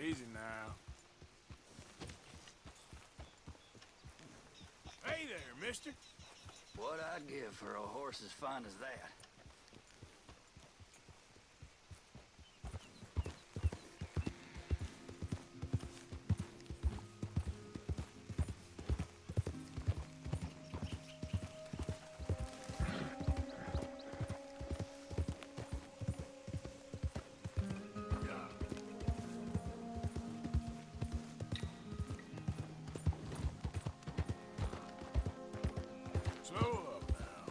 Easy now. Hey there, mister. What'd I give for a horse as fine as that? Slow up now.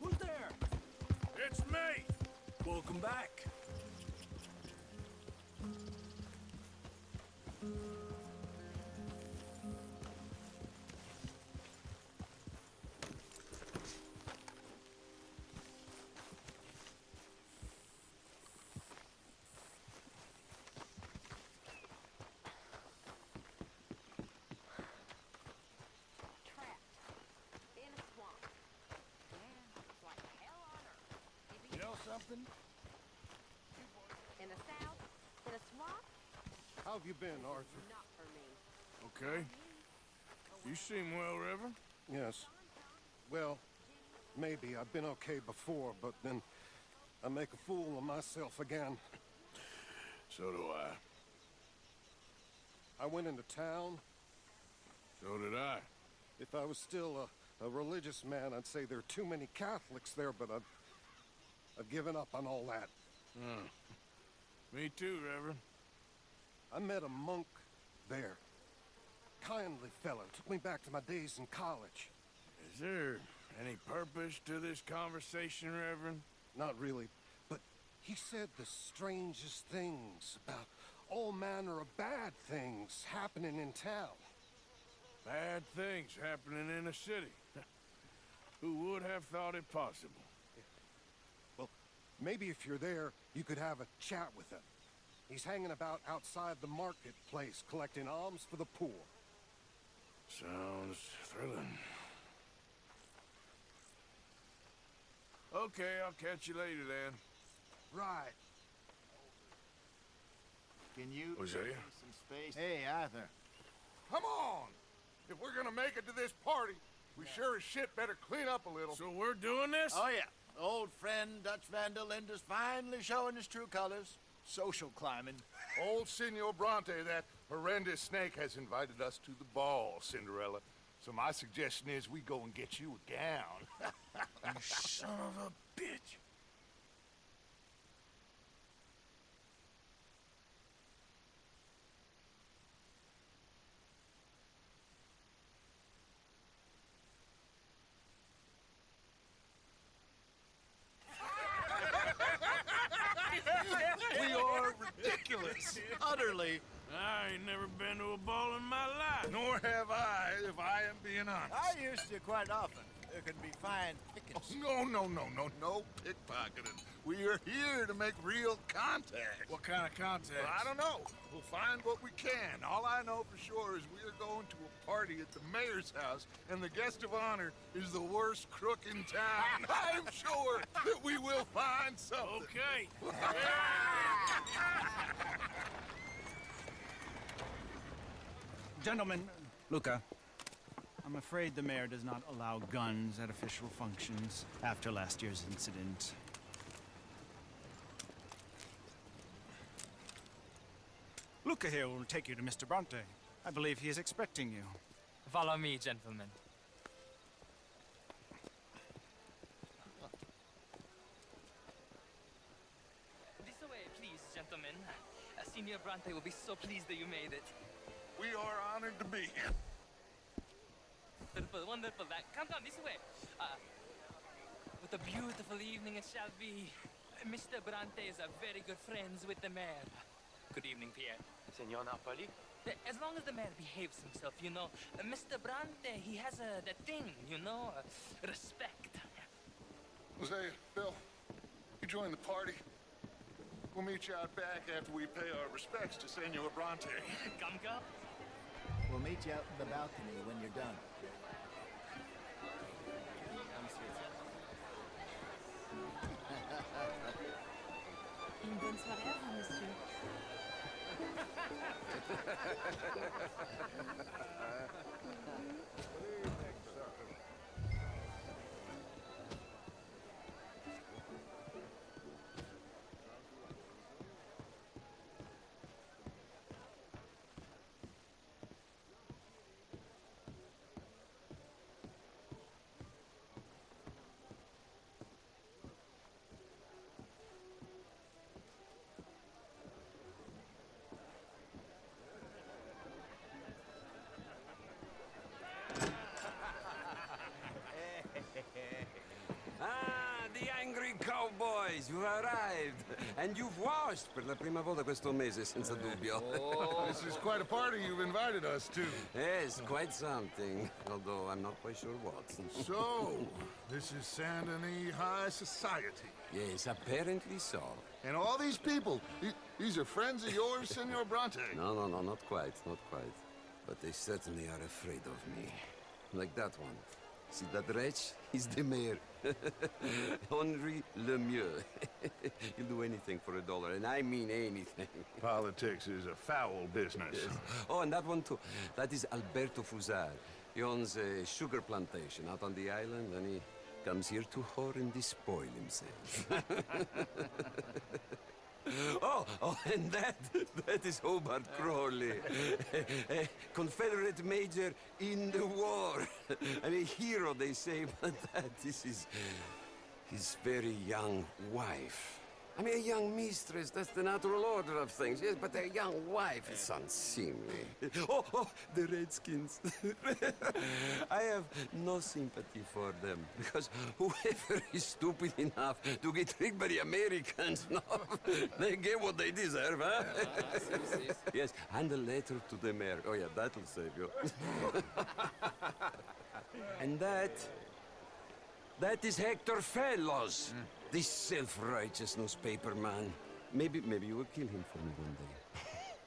Who's there? It's me! Welcome back. You know something? In the south? In a swamp? How have you been, Arthur? Not for me. Okay. You seem well, Reverend. Yes. Well, maybe. I've been okay before, but then I make a fool of myself again. So do I. I went into town. So did I. If I was still a religious man, I'd say there are too many Catholics there, but I've given up on all that. Me too, Reverend. I met a monk there. Kindly fellow, took me back to my days in college. Is there any purpose to this conversation, Reverend? Not really, but he said the strangest things about all manner of bad things happening in town. Bad things happening in a city. Who would have thought it possible? Well, maybe if you're there, you could have a chat with him. He's hanging about outside the marketplace, collecting alms for the poor. Sounds thrilling. Okay, I'll catch you later then. Right. Can you Was that you? some space? Hey, Arthur. Come on! If we're gonna make it to this party, we sure as shit better clean up a little. So we're doing this? Oh, yeah. Old friend Dutch Van der Linde's finally showing his true colors. Social climbing. Old Senor Bronte, that horrendous snake, has invited us to the ball, Cinderella. So my suggestion is we go and get you a gown. You son of a bitch. We are ridiculous. Utterly. I ain't never been to a ball in my life. Nor have I, if I am being honest. I used to quite often. There can be fine pickings. No pickpocketing. We are here to make real contact. What kind of contact? Well, I don't know. We'll find what we can. All I know for sure is we are going to a party at the mayor's house, and the guest of honor is the worst crook in town. I'm sure that we will find something. Okay. Gentlemen, Luca, I'm afraid the mayor does not allow guns at official functions after last year's incident. Luca here will take you to Mr. Bronte. I believe he is expecting you. Follow me, gentlemen. This way, please, gentlemen. Senior Bronte will be so pleased that you made it. We are honored to be here. Wonderful, wonderful. Come, this way. What a beautiful evening it shall be. Mr. Bronte is very good friends with the mayor. Good evening, Pierre. Senor Napoli? As long as the mayor behaves himself, you know. Mr. Bronte, he has that thing, you know, respect. Jose, Bill, you join the party. We'll meet you out back after we pay our respects to Senor Bronte. Come. We'll meet you out in the balcony when you're done. Une bonne soirée à vous, monsieur. Ah, the angry cowboys, you've arrived. And you've washed per la prima volta questo mese, senza dubbio. This is quite a party you've invited us to. Yes, quite something. Although I'm not quite sure what. So, this is Saint Denis High Society. Yes, apparently so. And all these people, these are friends of yours, Senor Bronte? No, not quite, not quite. But they certainly are afraid of me. Like that one. See that wretch? He's the mayor. Henri Lemieux. He'll do anything for $1, and I mean anything. Politics is a foul business. Yes. Oh, and that one too. That is Alberto Fusar. He owns a sugar plantation out on the island, and he comes here to whore and despoil himself. Oh, and that is Hobart Crawley, a Confederate major in the war, and a hero, they say, but that is his very young wife. I mean, a young mistress, that's the natural order of things, yes, but a young wife is unseemly. Oh, the Redskins. I have no sympathy for them, because whoever is stupid enough to get tricked by the Americans, no, they get what they deserve, huh? Yes, and a letter to the mayor. Oh, yeah, that'll save you. And that is Hector Fellows. This self-righteous newspaper man. Maybe you will kill him for me one day.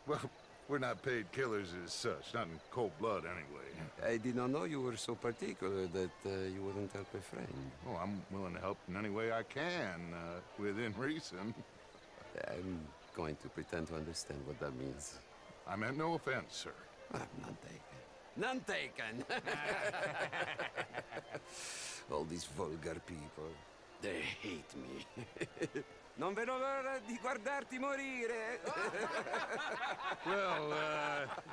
Well, we're not paid killers as such, not in cold blood anyway. I did not know you were so particular that you wouldn't help a friend. Oh, I'm willing to help in any way I can, within reason. I'm going to pretend to understand what that means. I meant no offense, sir. None taken. None taken! All these vulgar people. They hate me. Non vedo l'ora di guardarti morire. Well,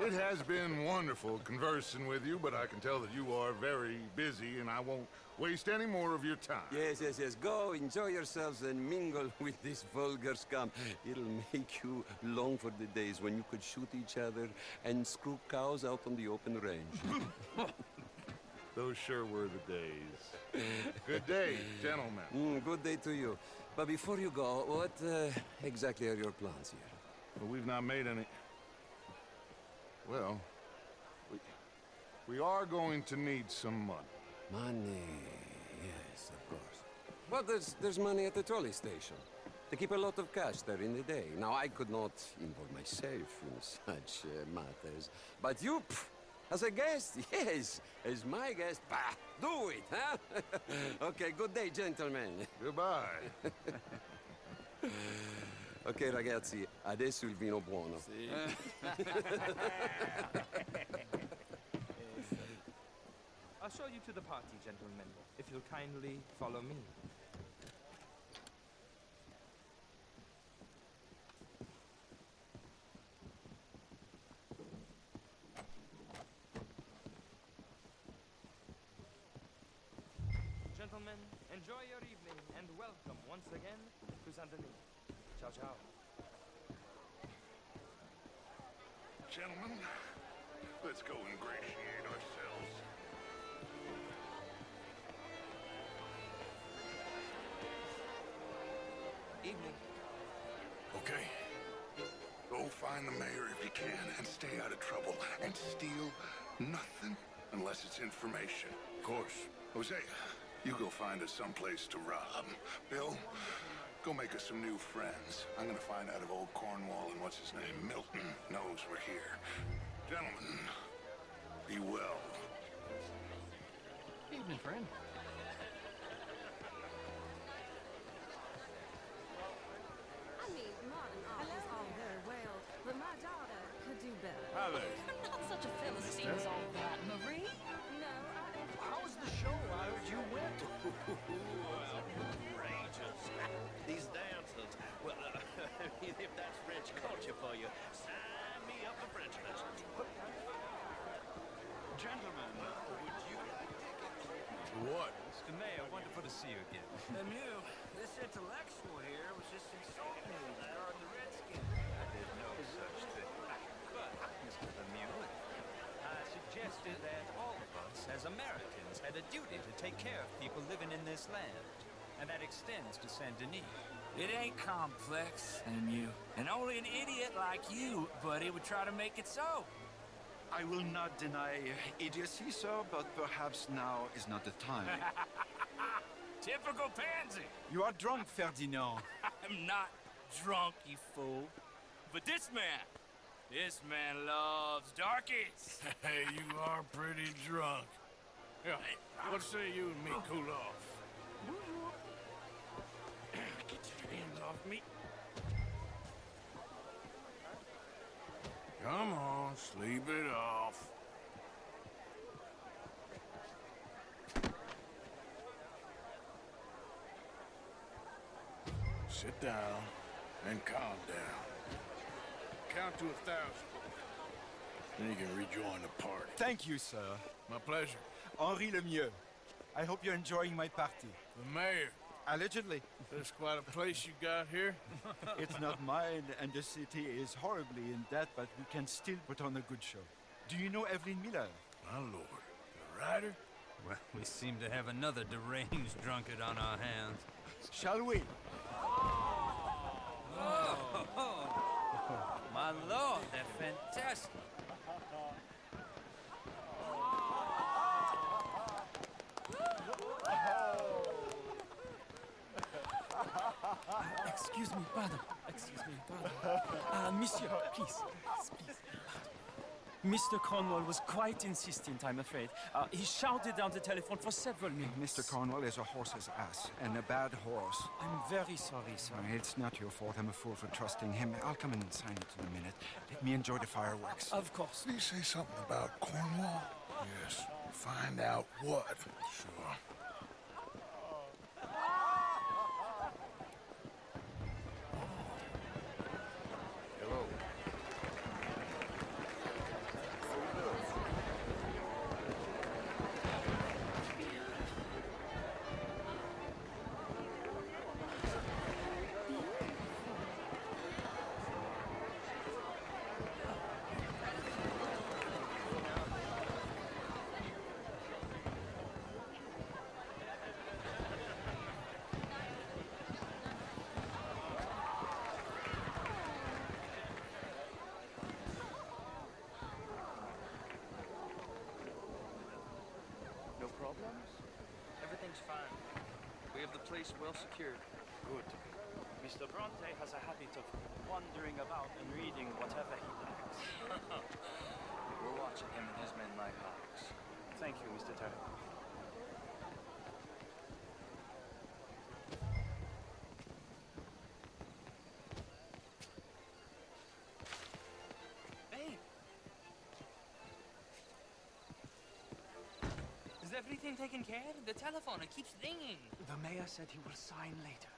it has been wonderful conversing with you, but I can tell that you are very busy, and I won't waste any more of your time. Yes. Go, enjoy yourselves, and mingle with this vulgar scum. It'll make you long for the days when you could shoot each other and screw cows out on the open range. Those sure were the days. Good day, gentlemen. Good day to you. But before you go, what exactly are your plans here? Well, we've not made any... Well, we are going to need some money. Money, yes, of course. Well, there's money at the trolley station. They keep a lot of cash there in the day. Now, I could not involve myself in such matters. But you, as a guest, yes, as my guest, bah, do it, huh? Okay, good day, gentlemen. Goodbye. Ok, ragazzi, adesso il vino buono. Sì. you to the party, gentlemen, if you'll kindly follow me. Gentlemen, enjoy your evening and welcome once again to Saint Denis. Ciao, ciao. Gentlemen, let's go ingratiate ourselves. Evening. Okay. Go find the mayor if you can and stay out of trouble. And steal nothing unless it's information. Of course. Hosea, you go find us someplace to rob. Bill, go make us some new friends. I'm gonna find out if old Cornwall and what's his name, Milton, knows we're here. Gentlemen, be well. Evening, friend. I mean, modern art is all very well, but my daughter could do better. Hi there. Not such a Philistine as all that, Marie. No, How was the show? I heard you went. Outrageous. These dancers. Well, if that's French culture for you, sign me up for French lessons. Gentlemen, would you like What? Mr. Mayor, wonderful to see you again. Lemieux, this intellectual here was just insulting me regarding the Redskins. I did no such thing. But, Mr. Lemieux, I suggested that all of us, as Americans, had a duty to take care of people living in this land. And that extends to Saint Denis. It ain't complex, Lemieux. And only an idiot like you, buddy, would try to make it so. I will not deny idiocy, sir, but perhaps now is not the time. Typical pansy. You are drunk, Ferdinand. I'm not drunk, you fool. But this man loves darkies. Hey, you are pretty drunk. Yeah, what say you and me cool off? Get your hands off me. Come on, sleep it off. Sit down and calm down. Count to 1,000. Then you can rejoin the party. Thank you, sir. My pleasure. Henri Lemieux. I hope you're enjoying my party. The mayor. Allegedly. There's quite a place you got here. It's not mine, and the city is horribly in debt, but we can still put on a good show. Do you know Evelyn Miller? My lord. The writer? Well, we seem to have another deranged drunkard on our hands. Shall we? My lord, they're fantastic. Excuse me, pardon. Monsieur, please. Mr. Cornwall was quite insistent, I'm afraid. He shouted down the telephone for several minutes. Mr. Cornwall is a horse's ass, and a bad horse. I'm very sorry, sir. It's not your fault. I'm a fool for trusting him. I'll come in and sign it in a minute. Let me enjoy the fireworks. Of course. Did he say something about Cornwall? Yes. Find out what. Sure. Hello. No problems? Everything's fine. We have the place well secured. Good. Mr. Bronte has a habit of wandering about and reading whatever he likes. We're watching him and his men like hawks. Thank you, Mr. Terry. Hey! Is everything taken care of? The telephone, it keeps ringing. The mayor said he will sign later.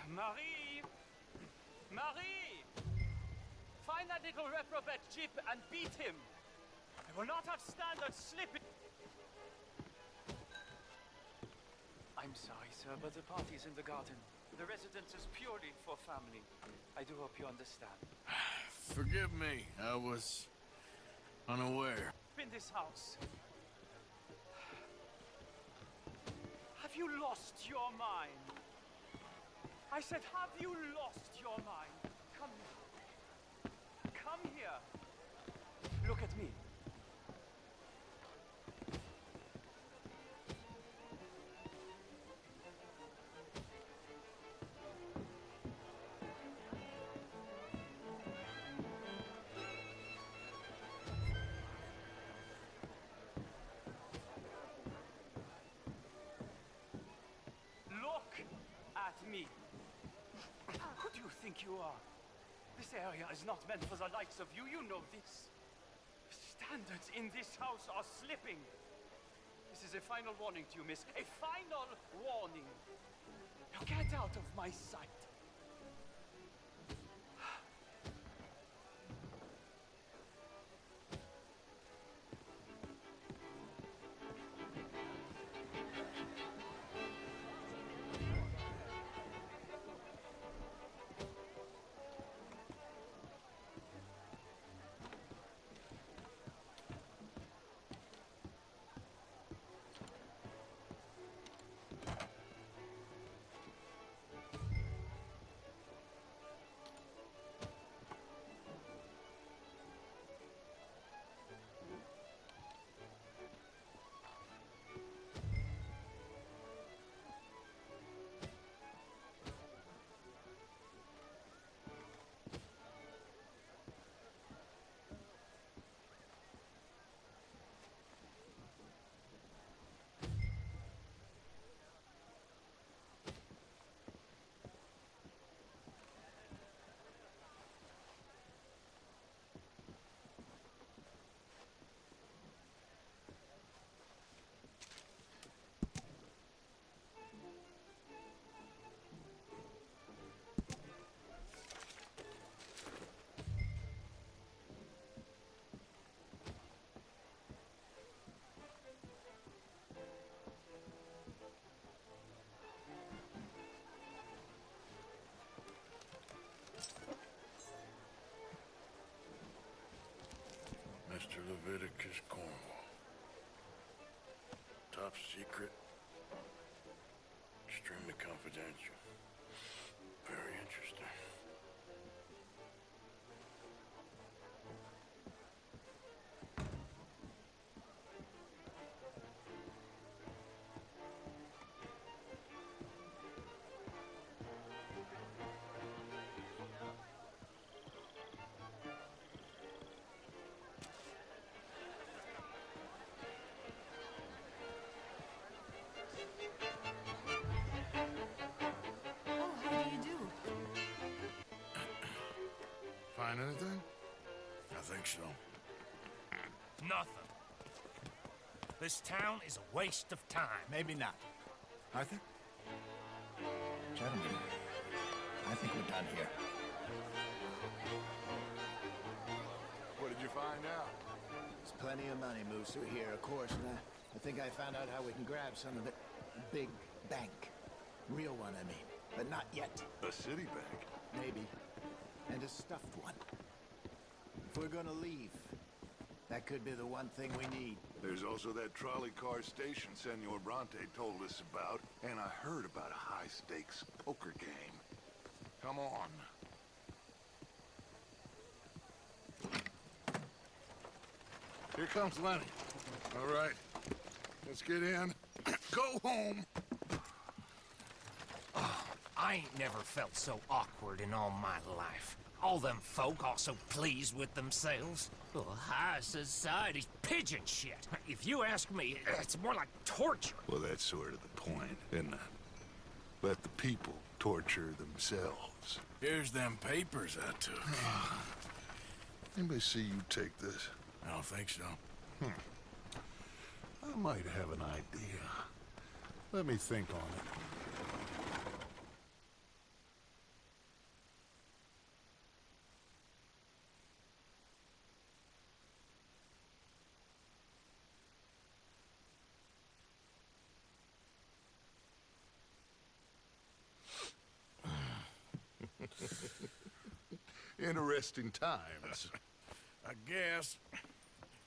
Marie! Marie! Find that little reprobate Jip and beat him. I will not have standards slipping. I'm sorry, sir, but the party's in the garden. The residence is purely for family. I do hope you understand. Forgive me, I was unaware. In this house. Have you lost your mind? I said, have you lost your mind? Come here. Come here. Look at me. Look at me. Who do you think you are? This area is not meant for the likes of you. You know this. Standards in this house are slipping. This is a final warning to you, miss. A final warning. Now get out of my sight. Mr. Leviticus Cornwall. Top secret. Extremely confidential. Very interesting. Find anything? I think so. Nothing. This town is a waste of time. Maybe not. Arthur? Gentlemen, I think we're done here. What did you find out? There's plenty of money moves through here, of course, and I think I found out how we can grab some of it. Big bank. Real one, I mean. But not yet. A city bank? Maybe. And a stuffed one. If we're gonna leave, that could be the one thing we need. There's also that trolley car station Senor Bronte told us about, and I heard about a high-stakes poker game. Come on. Here comes Lenny. All right, let's get in. Go home. Oh, I ain't never felt so awkward in all my life. All them folk all so pleased with themselves. Oh, high society's pigeon shit. If you ask me, it's more like torture. Well, that's sort of the point, isn't it? Let the people torture themselves. Here's them papers I took. Anybody see you take this? I don't think so. I might have an idea. Let me think on it. Interesting times. I guess.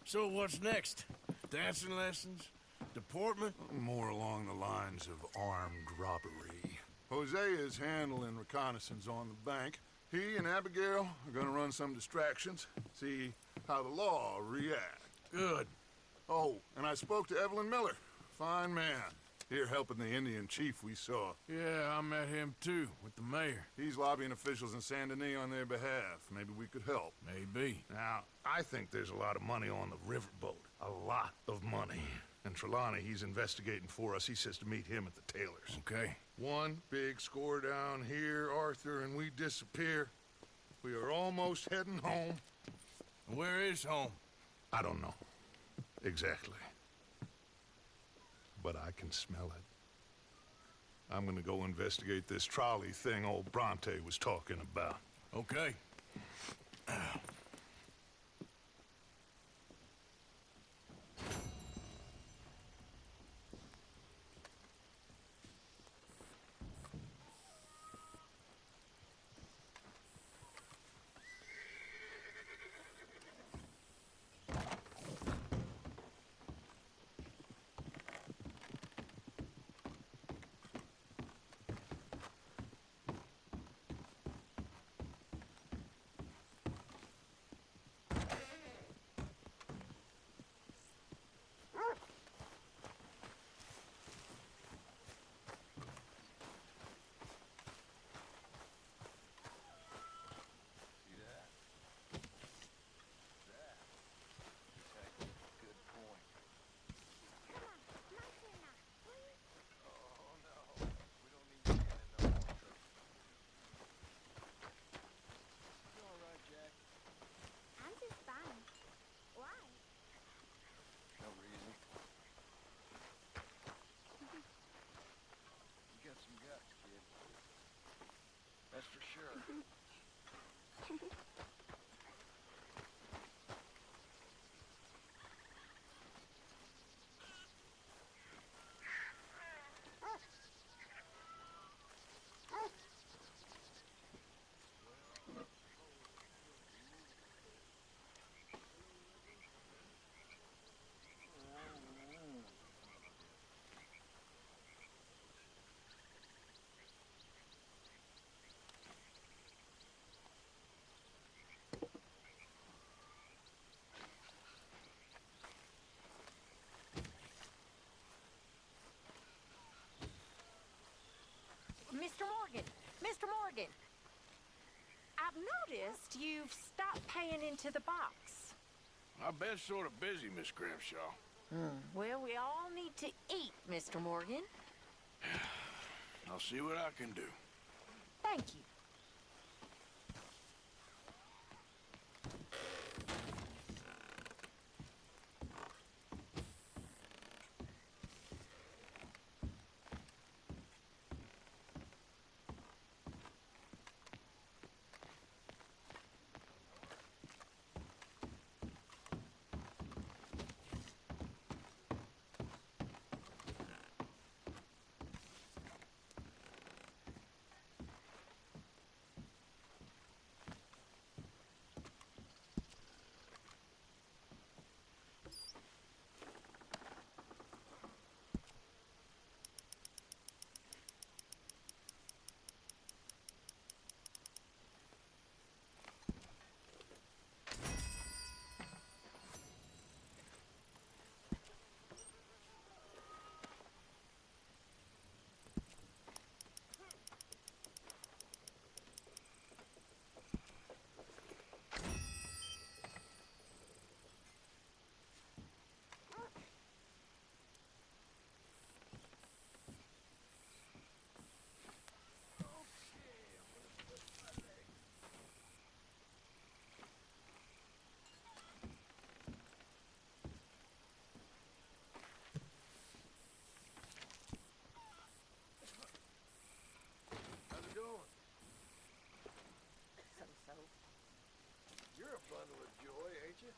So what's next? Dancing lessons? Deportment? More along the lines of armed robbery. Hosea is handling reconnaissance on the bank. He and Abigail are gonna run some distractions, see how the law react. Good. Oh, and I spoke to Evelyn Miller. Fine man. Here helping the Indian chief we saw. Yeah, I met him too, with the mayor. He's lobbying officials in Saint Denis on their behalf. Maybe we could help. Maybe. Now, I think there's a lot of money on the riverboat. A lot of money. And Trelawney, he's investigating for us. He says to meet him at the Taylors. Okay. One big score down here, Arthur, and we disappear. We are almost heading home. Where is home? I don't know. Exactly. But I can smell it. I'm gonna go investigate this trolley thing old Bronte was talking about. Okay. That's for sure. Mr. Morgan! Mr. Morgan! I've noticed you've stopped paying into the box. I've been sort of busy, Miss Grimshaw. Well, we all need to eat, Mr. Morgan. I'll see what I can do. Thank you. bundle of joy, ain't you?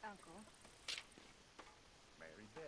Uncle. Mary Beth.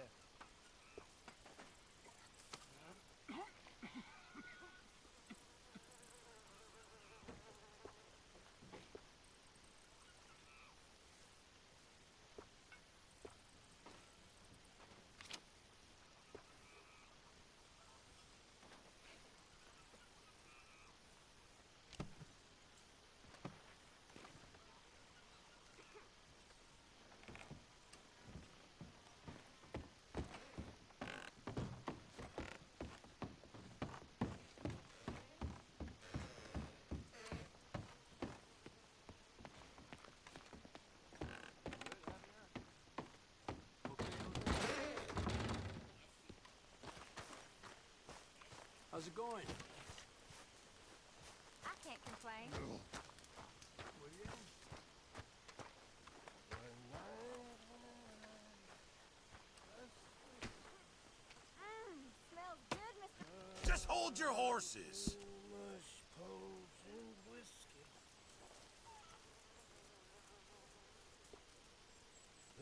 How's it going? I can't complain. Smells good, Mr. Just hold your horses. Mush poles and whiskey.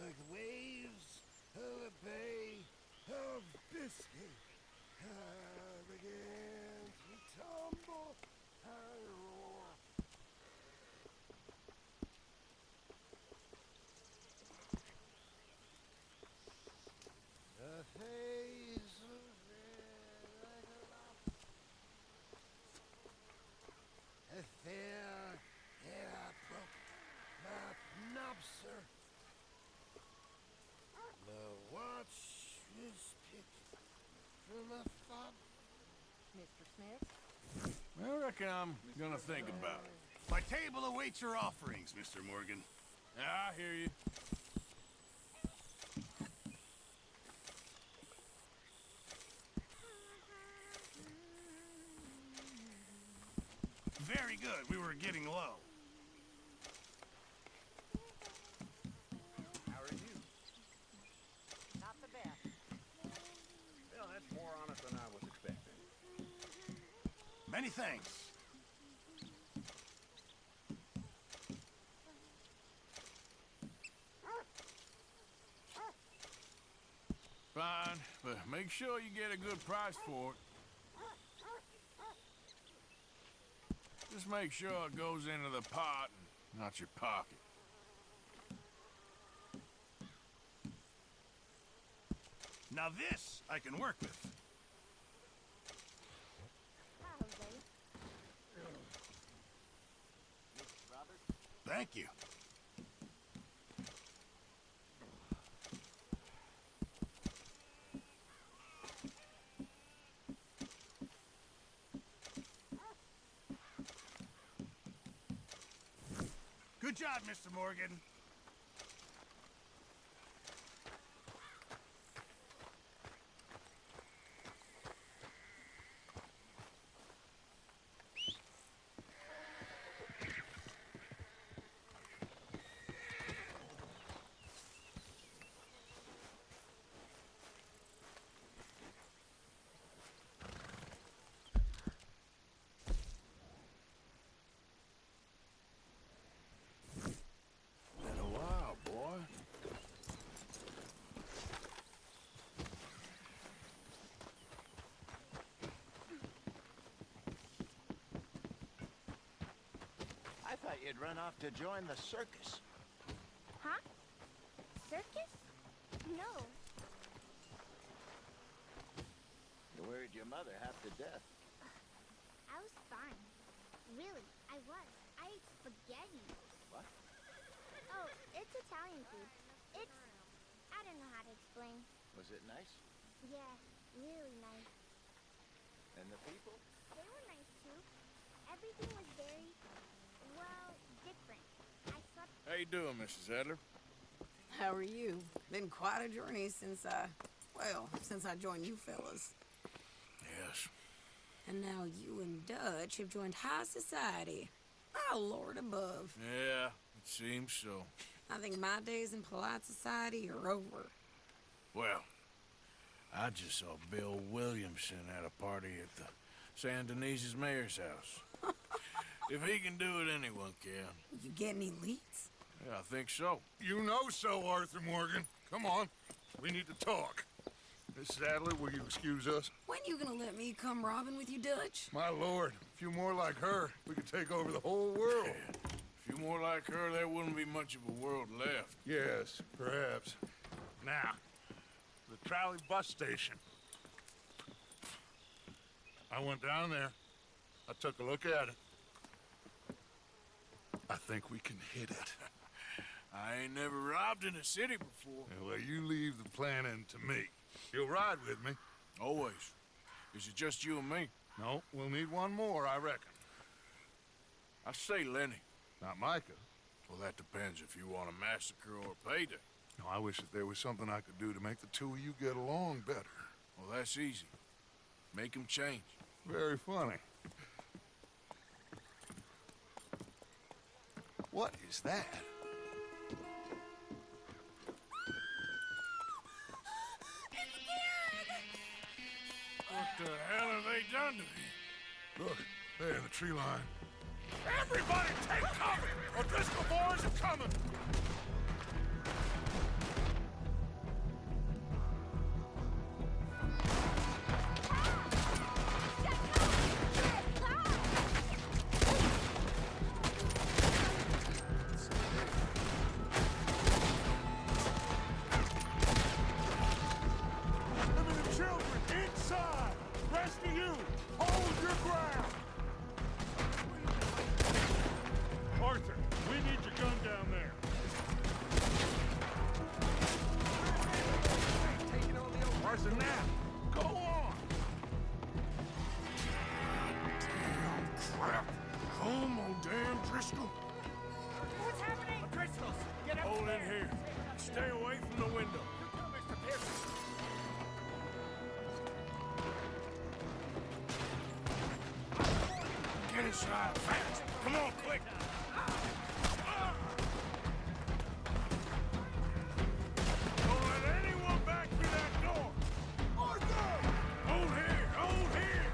Like the waves of a bay of biscuit. I began to tumble and roar. The haze was red like a lobster. I fell and I broke my knobster. The watch was picked from a fob. Mr. Smith? I reckon I'm gonna think about it. My table awaits your offerings, Mr. Morgan. I hear you. Very good. We were getting low. How are you? Not the best. Well, that's more honest than I was expecting. Many thanks. Fine, but make sure you get a good price for it. Just make sure it goes into the pot and not your pocket. Now this I can work with. Hi, Jose. Thank you. Good job, Mr. Morgan. Been a while, boy. I thought you'd run off to join the circus. Huh? Circus? No. You worried your mother half to death. I was fine. Really, I was. I ate spaghetti. What? Oh, it's Italian food. I don't know how to explain. Was it nice? Yeah, really nice. And the people? They were nice too. Everything was very, well, different. I slept. How you doing, Mrs. Adler? How are you? Been quite a journey since I joined you fellas. Yes. And now you and Dutch have joined high society. Oh, Lord above. Yeah, it seems so. I think my days in polite society are over. Well, I just saw Bill Williamson at a party at the San Denise's mayor's house. If he can do it, anyone can. You get any leads? Yeah, I think so. You know so, Arthur Morgan. Come on, we need to talk. Mrs. Adler, will you excuse us? When you gonna let me come robbing with you, Dutch? My lord, a few more like her, we could take over the whole world. Yeah. A few more like her, there wouldn't be much of a world left. Yes, perhaps. Now, the trolley bus station. I went down there. I took a look at it. I think we can hit it. I ain't never robbed in a city before. Well, you leave the planning to me. You'll ride with me? Always. Is it just you and me? No, we'll need one more, I reckon. I say Lenny. Not Micah. Well, that depends if you want a massacre or a payday. No, I wish that there was something I could do to make the two of you get along better. Well, that's easy. Make them change. Very funny. What is that? What the hell have they done to me? Look, there in the tree line. Everybody take cover! O'Driscoll boys are coming! Inside, fast! Come on, quick! Don't let anyone back through that door! Arthur! Hold here! Hold here!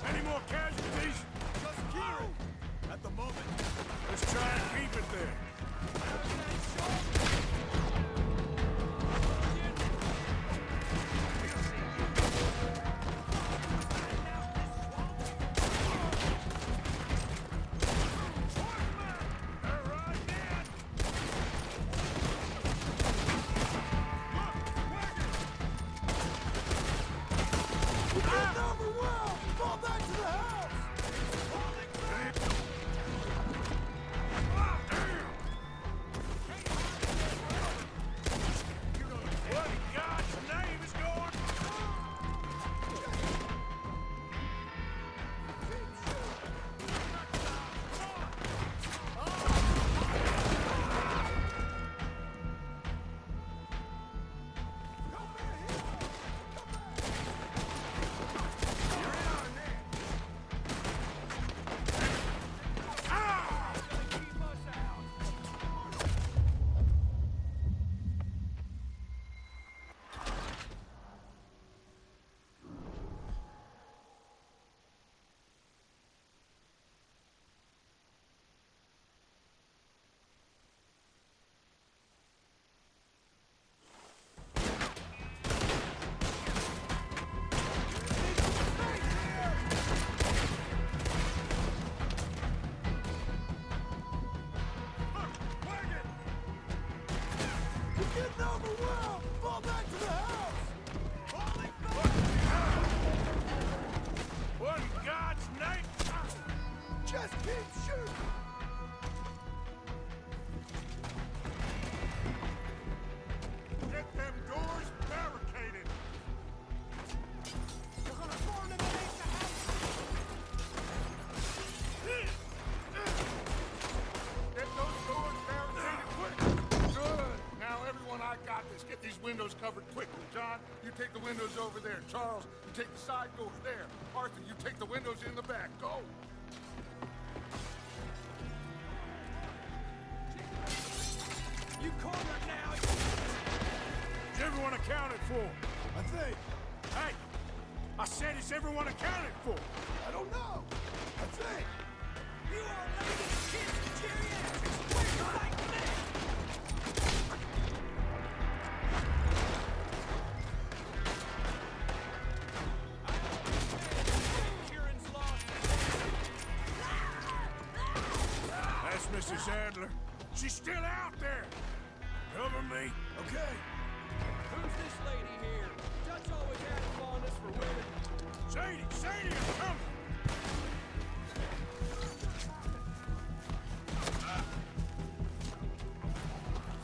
Any more casualties? Just keep at the moment. Let's try and keep it there. let's get these windows covered quickly. John, you take the windows over there. Charles, you take the side doors there. Arthur, you take the windows in the back. Go! You cornered now! Is everyone accounted for? I think. Hey! I said, is everyone accounted for? I don't know. I think. You all let these kids geriatrics. Where's your fight for me? Kieran's lost. That's Mrs. Adler. She's still out there. Cover me. Okay. Who's this lady here? Dutch always had a fondness for women. Sadie, I'm coming.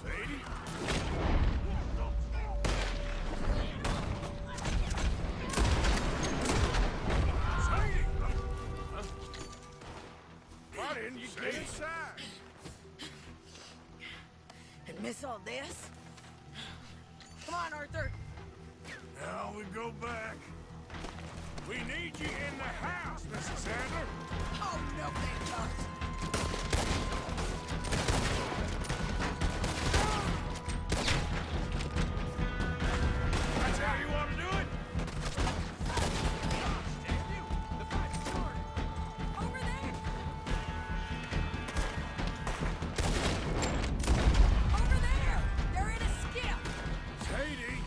Sadie? Sadie! Huh? Why didn't you get inside? And miss all this? Come on, Arthur. Now we go back. We need you in the house, Mrs. Adler. Oh, no, they don't. That's how you want to do it? Damn you! The fight's started. Over there! Over there! They're in a skiff! Sadie!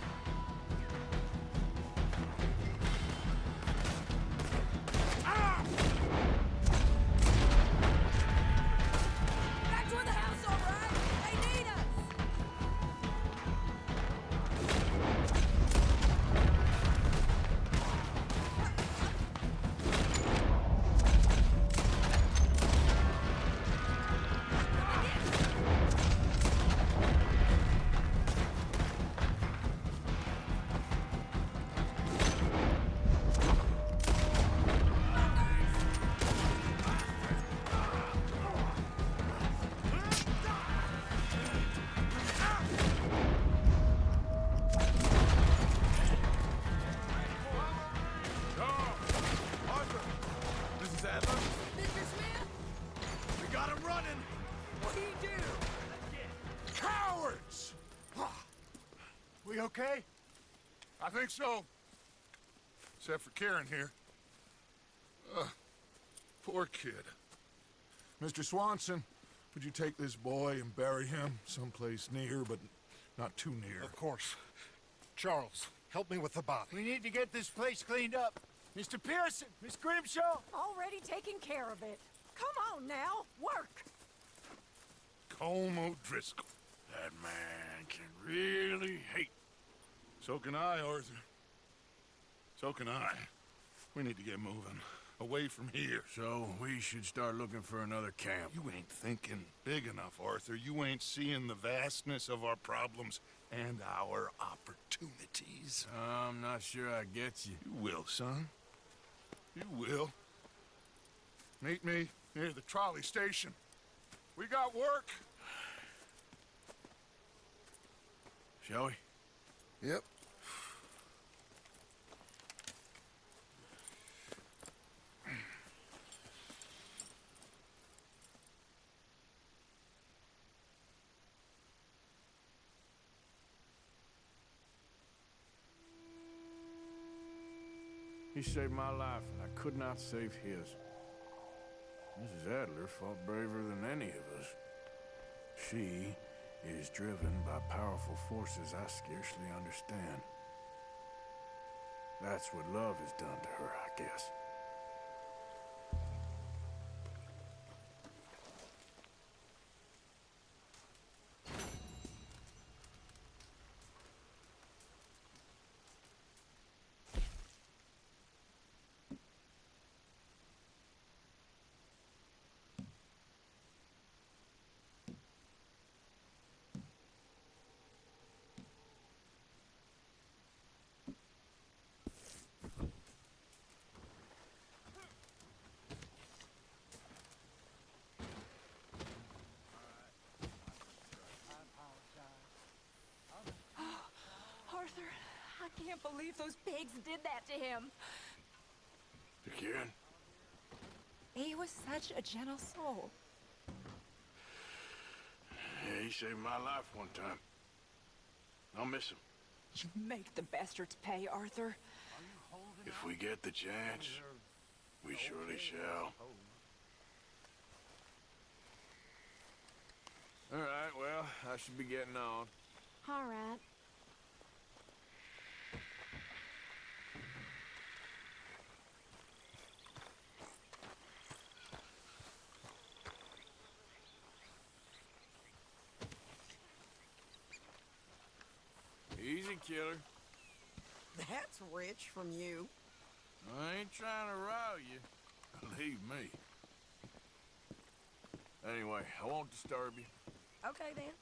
Ah! Back toward the house, all right? They need us! Arthur! Mrs. Adler? Mr. Smith? We got him running! What do you do? Cowards! We okay? I think so. Except for Karen here. Poor kid. Mr. Swanson, would you take this boy and bury him someplace near, but not too near? Of course. Charles, help me with the body. We need to get this place cleaned up. Mr. Pearson, Miss Grimshaw. Already taking care of it. Come on now, work! Colm O'Driscoll. That man can really hate. So can I, Arthur. So can I. We need to get moving. Away from here. So we should start looking for another camp. You ain't thinking big enough, Arthur. You ain't seeing the vastness of our problems and our opportunities. I'm not sure I get you. You will, son. You will. Meet me near the trolley station. We got work. Shall we? Yep. He saved my life, and I could not save his. Mrs. Adler fought braver than any of us. She is driven by powerful forces I scarcely understand. That's what love has done to her, I guess. can't believe those pigs did that to him. To Kieran? He was such a gentle soul. Yeah, he saved my life one time. I'll miss him. You make the bastards pay, Arthur. If we get the chance, we surely shall. All right, well, I should be getting on. All right. Easy, killer. That's rich from you. I ain't trying to row you. Believe me. Anyway, I won't disturb you. Okay, then.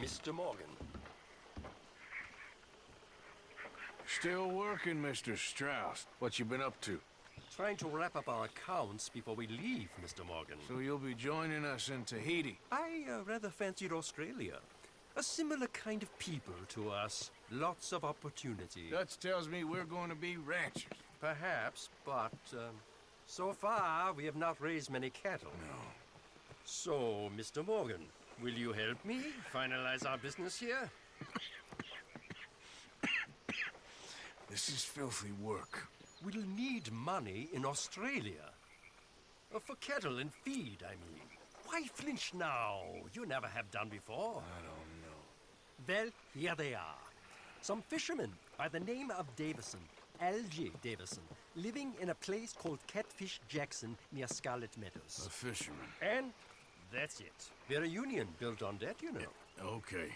Mr. Morgan. Still working, Mr. Strauss. What you been up to? Trying to wrap up our accounts before we leave, Mr. Morgan. So you'll be joining us in Tahiti? I rather fancied Australia. A similar kind of people to us. Lots of opportunity. Dutch tells me we're going to be ranchers. Perhaps, but so far we have not raised many cattle. No. So, Mr. Morgan, will you help me finalize our business here? This is filthy work. We'll need money in Australia. For cattle and feed, I mean. Why flinch now? You never have done before. I don't know. Well, here they are. Some fishermen by the name of Davison, L.J. Davison, living in a place called Catfish Jackson near Scarlet Meadows. A fisherman. And that's it. We're a union built on that, you know. Okay.